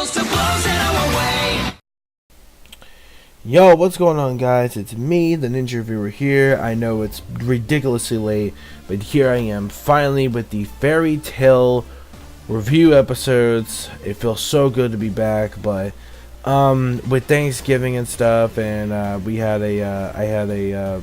tales to blows in our way. Yo, what's going on, guys? It's me, the Ninja Reviewer here. I know it's ridiculously late, but here I am finally with the fairy tale review episodes. It feels so good to be back, but with Thanksgiving and stuff, and I had a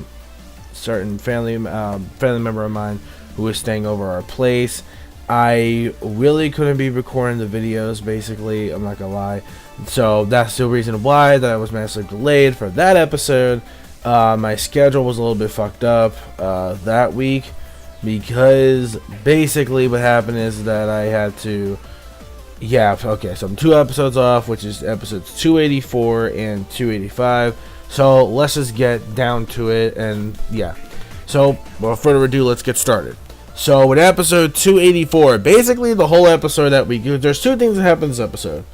certain family member of mine who was staying over our place. I really couldn't be recording the videos, basically, I'm not gonna lie. So that's the reason why that I was massively delayed for that episode. My schedule was a little bit fucked up that week, because basically what happened is that I had to, so I'm 2 episodes off, which is episodes 284 and 285. So let's just get down to it, and so without further ado, let's get started. So with episode 284, basically the whole episode that we do, there's 2 things that happen in this episode.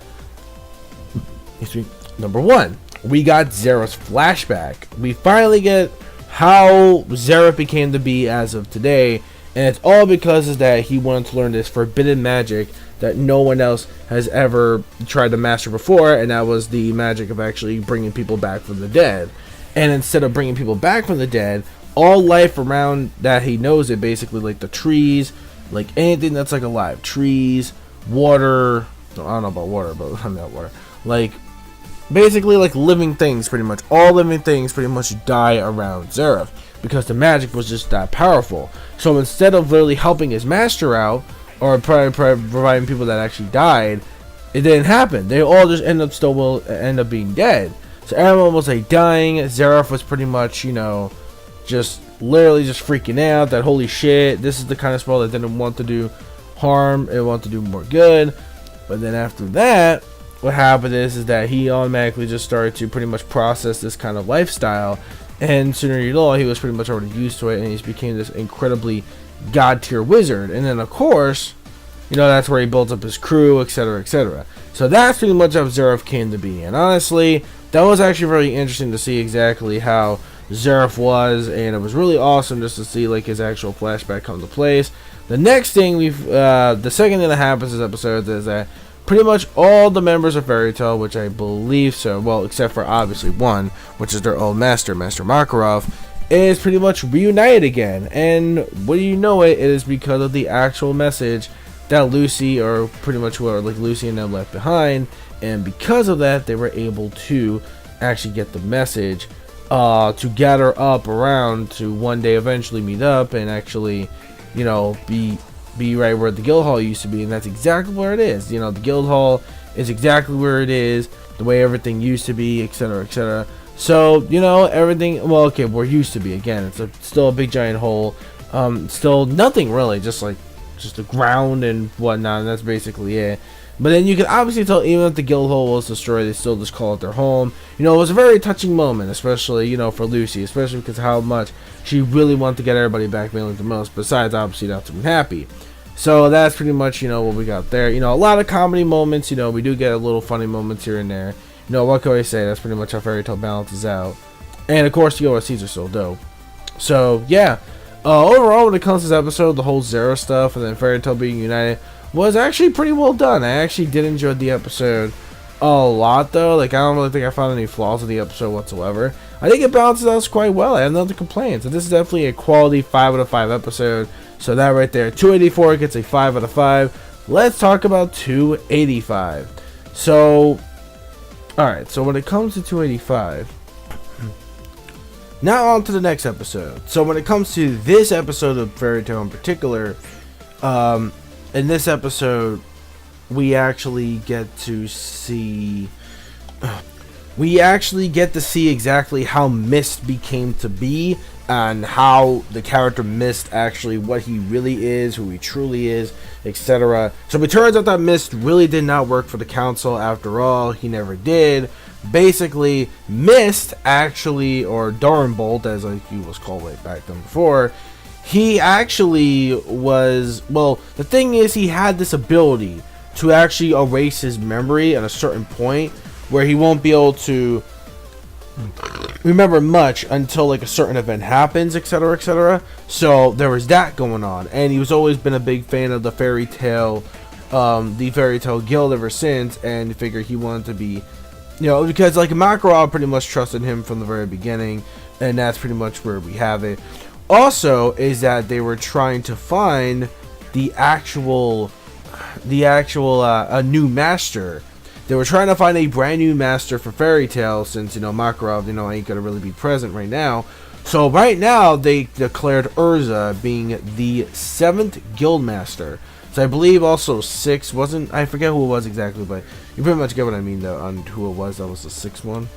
Number 1, we got Zeref's flashback. We finally get how Zeref became to be as of today, and it's all because is that he wanted to learn this forbidden magic that no one else has ever tried to master before, and that was the magic of actually bringing people back from the dead. And instead of bringing people back from the dead, all life around that he knows it, basically like the trees, like anything that's like alive, trees, water, I don't know about water, but I'm not water, like basically like living things, pretty much all living things pretty much die around Zeref, because the magic was just that powerful. So instead of literally helping his master out, or providing people that actually died, it didn't happen. They all just end up being dead. So everyone was like dying. Zeref was pretty much, just literally just freaking out that holy shit, this is the kind of spell that didn't want to do harm, it wanted to do more good. But then after that, what happened is that he automatically just started to pretty much process this kind of lifestyle, and sooner or later he was pretty much already used to it, and he became this incredibly god tier wizard. And then of course, that's where he builds up his crew, etc, etc. So that's pretty much how Zeref came to be. And honestly, that was actually really interesting to see exactly how Zeref was, and it was really awesome just to see like his actual flashback come to place. The next thing the second thing that happens in this episode is that pretty much all the members of Fairy Tail, which I believe so, well, except for obviously one, which is their old master, Master Makarov, is pretty much reunited again. And what do you know, it is because of the actual message that Lucy, or pretty much who are like Lucy and them, left behind. And because of that, they were able to actually get the message to gather up around to one day eventually meet up and actually, be right where the guild hall used to be. And that's exactly where it is. The guild hall is exactly where it is, the way everything used to be, etc, etc. So everything, well, okay, where it used to be, again, it's still a big giant hole, still nothing really, just the ground and whatnot, and that's basically it. But then you can obviously tell, even if the guild hall was destroyed, they still just call it their home. It was a very touching moment, especially, for Lucy, especially because how much she really wanted to get everybody back, mainly the most, besides obviously not to be happy. So that's pretty much, what we got there. A lot of comedy moments, we do get a little funny moments here and there. What can I say? That's pretty much how Fairy Tail balances out. And of course, the OSCs are so dope. So, yeah. Overall, when it comes to this episode, the whole Zero stuff and then Fairy Tail being united was actually pretty well done. I actually did enjoy the episode a lot, though. Like, I don't really think I found any flaws in the episode whatsoever. I think it balances out quite well. I have nothing to complain. So this is definitely a quality 5 out of 5 episode. So that right there, 284 gets a 5 out of 5. Let's talk about 285. So, alright, so when it comes to 285, now on to the next episode. So when it comes to this episode of Fairy Tail in particular, in this episode, we actually get to see exactly how Mist became to be, and how the character Mist actually, what he really is, who he truly is, etc. So it turns out that Mist really did not work for the council after all. He never did. Basically, Mist actually, or Darnbolt as he was called way back then before, he actually was, well, the thing is, he had this ability to actually erase his memory at a certain point where he won't be able to remember much until like a certain event happens, etc, etc. So there was that going on, and he was always been a big fan of the Fairy Tail the Fairy Tail Guild ever since, and figured he wanted to be, because like Makarov pretty much trusted him from the very beginning, and that's pretty much where we have it. Also, is that they were trying to find the actual a new master. They were trying to find a brand new master for Fairy Tail, since Makarov ain't gonna really be present right now. So right now they declared ERZA being the 7th guild master. So I believe also 6 wasn't, I forget who it was exactly, but you pretty much get what I mean though on who it was that was the 6th one.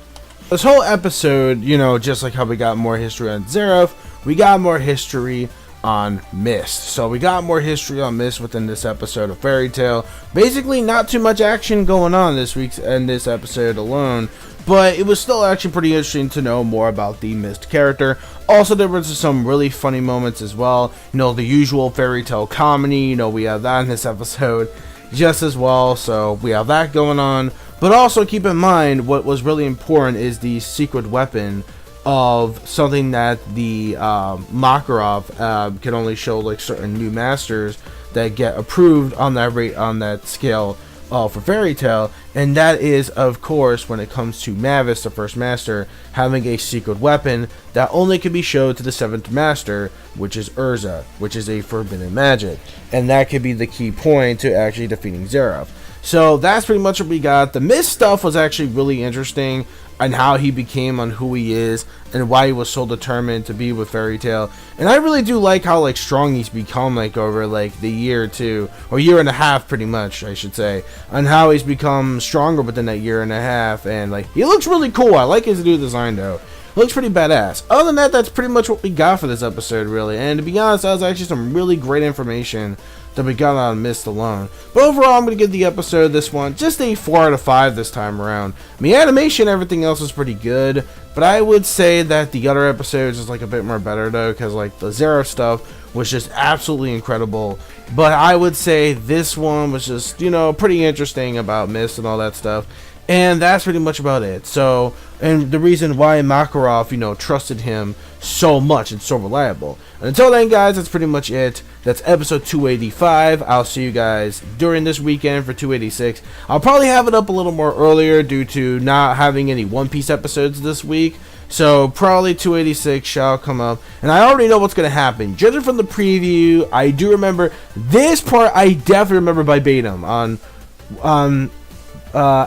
This whole episode, just like how we got more history on Zeref, we got more history on Mist. So we got more history on Mist within this episode of Fairy Tail. Basically not too much action going on this week's and this episode alone, but it was still actually pretty interesting to know more about the Mist character. Also, there was some really funny moments as well. The usual Fairy Tail comedy, we have that in this episode just as well, so we have that going on. But also keep in mind, what was really important is the secret weapon of something that the Makarov can only show like certain new masters that get approved on that rate, on that scale for Fairy Tail, and that is, of course, when it comes to Mavis, the first master, having a secret weapon that only can be showed to the 7th master, which is ERZA, which is a forbidden magic, and that could be the key point to actually defeating Zeref. So that's pretty much what we got. The Mist stuff was actually really interesting, and how he became on who he is and why he was so determined to be with Fairy Tail. And I really do like how like strong he's become like over like the year or two, or year and a half pretty much I should say, on how he's become stronger within that year and a half. And like he looks really cool. I like his new design though. Looks pretty badass. Other than that, that's pretty much what we got for this episode really. And to be honest, that was actually some really great information that we got on Mist alone. But overall, I'm going to give the episode, this one, just a 4 out of 5 this time around. I mean, animation, everything else was pretty good, but I would say that the other episodes is like a bit more better though, because like the Zero stuff was just absolutely incredible. But I would say this one was just, pretty interesting about Mist and all that stuff. And that's pretty much about it. So, and the reason why Makarov, trusted him so much and so reliable. And until then, guys, that's pretty much it. That's episode 285. I'll see you guys during this weekend for 286. I'll probably have it up a little more earlier due to not having any One Piece episodes this week. So probably 286 shall come up. And I already know what's going to happen. Judging from the preview, I do remember this part. I definitely remember verbatim on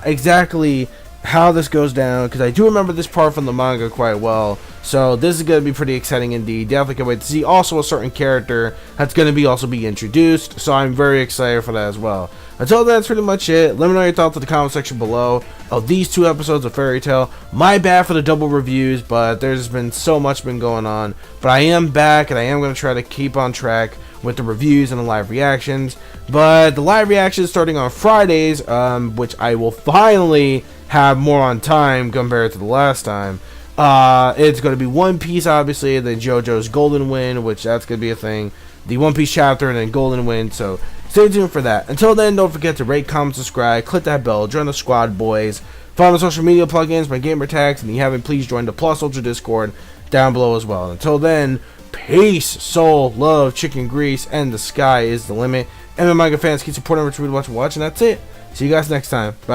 exactly how this goes down, because I do remember this part from the manga quite well. So this is going to be pretty exciting indeed. Definitely can't wait to see also a certain character that's going to also be introduced. So I'm very excited for that as well. Until then, that's pretty much it. Let me know your thoughts in the comment section below of these 2 episodes of Fairy Tail. My bad for the double reviews, but there's been so much going on. But I am back, and I am going to try to keep on track with the reviews and the live reactions. But the live reactions starting on Fridays, which I will finally have more on time compared to the last time. It's going to be One Piece, obviously, and then JoJo's Golden Wind, which that's going to be a thing. The One Piece chapter and then Golden Wind, so stay tuned for that. Until then, don't forget to rate, comment, subscribe, click that bell, join the squad, boys. Follow my social media plugins, my gamer tags, and if you haven't, please join the Plus Ultra Discord down below as well. Until then, peace, soul, love, chicken grease, and the sky is the limit. MONEYMIKE fans, keep supporting Rich Watch, and that's it. See you guys next time. Bye.